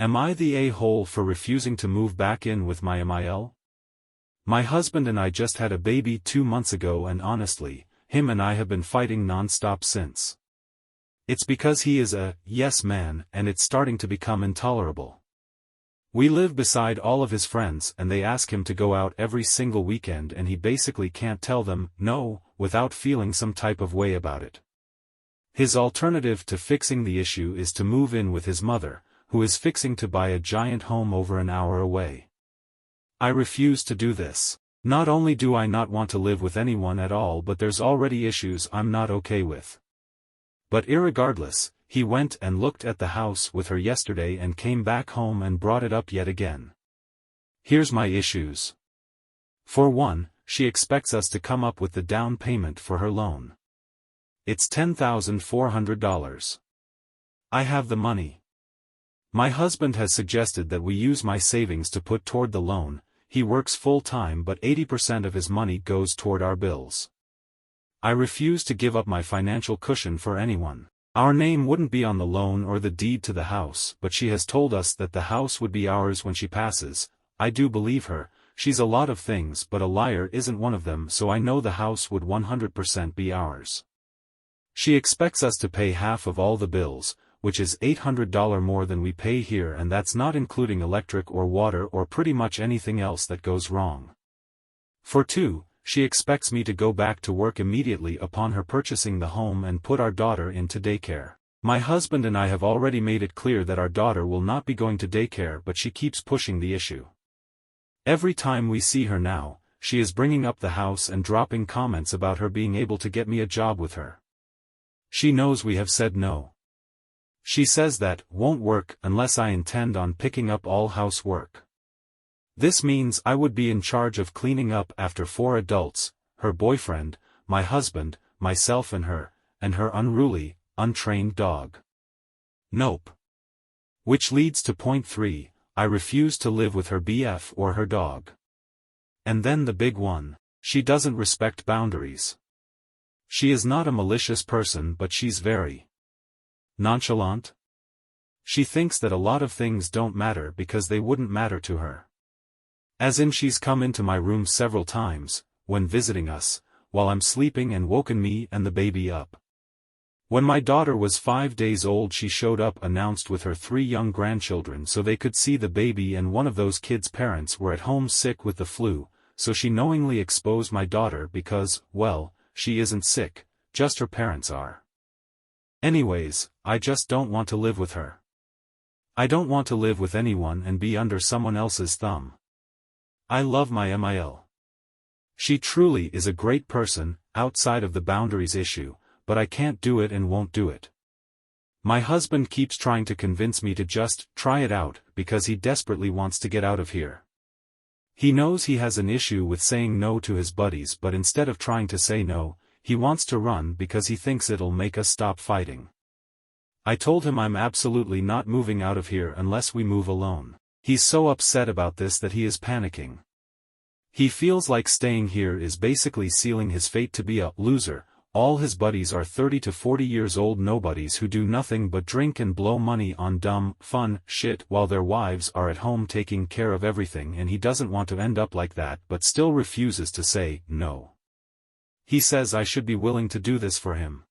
Am I the a-hole for refusing to move back in with my MIL? My husband and I just had a baby 2 months ago and honestly, him and I have been fighting non-stop since. It's because he is a yes man and it's starting to become intolerable. We live beside all of his friends and they ask him to go out every single weekend and he basically can't tell them no, without feeling some type of way about it. His alternative to fixing the issue is to move in with his mother, who is fixing to buy a giant home over an hour away. I refuse to do this. Not only do I not want to live with anyone at all, but there's already issues I'm not okay with. But irregardless, he went and looked at the house with her yesterday and came back home and brought it up yet again. Here's my issues. For one, she expects us to come up with the down payment for her loan. It's $10,400. I have the money. My husband has suggested that we use my savings to put toward the loan. He works full-time but 80% of his money goes toward our bills. I refuse to give up my financial cushion for anyone. Our name wouldn't be on the loan or the deed to the house, but she has told us that the house would be ours when she passes. I do believe her. She's a lot of things but a liar isn't one of them, so I know the house would 100% be ours. She expects us to pay half of all the bills, which is $800 more than we pay here, and that's not including electric or water or pretty much anything else that goes wrong. For two, she expects me to go back to work immediately upon her purchasing the home and put our daughter into daycare. My husband and I have already made it clear that our daughter will not be going to daycare, but she keeps pushing the issue. Every time we see her now, she is bringing up the house and dropping comments about her being able to get me a job with her. She knows we have said no. She says that won't work unless I intend on picking up all housework. This means I would be in charge of cleaning up after 4 adults, her boyfriend, my husband, myself and her unruly, untrained dog. Nope. Which leads to point 3, I refuse to live with her BF or her dog. And then the big one, she doesn't respect boundaries. She is not a malicious person, but she's very nonchalant. She thinks that a lot of things don't matter because they wouldn't matter to her. As in, she's come into my room several times, when visiting us, while I'm sleeping and woken me and the baby up. When my daughter was 5 days old, she showed up announced with her 3 young grandchildren so they could see the baby, and one of those kids' parents were at home sick with the flu, so she knowingly exposed my daughter because, well, she isn't sick, just her parents are. Anyways, I just don't want to live with her. I don't want to live with anyone and be under someone else's thumb. I love my MIL. She truly is a great person, outside of the boundaries issue, but I can't do it and won't do it. My husband keeps trying to convince me to just try it out because he desperately wants to get out of here. He knows he has an issue with saying no to his buddies, but instead of trying to say no, he wants to run because he thinks it'll make us stop fighting. I told him I'm absolutely not moving out of here unless we move alone. He's so upset about this that he is panicking. He feels like staying here is basically sealing his fate to be a loser. All his buddies are 30 to 40 years old nobodies who do nothing but drink and blow money on dumb, fun shit while their wives are at home taking care of everything, and he doesn't want to end up like that but still refuses to say no. He says I should be willing to do this for him.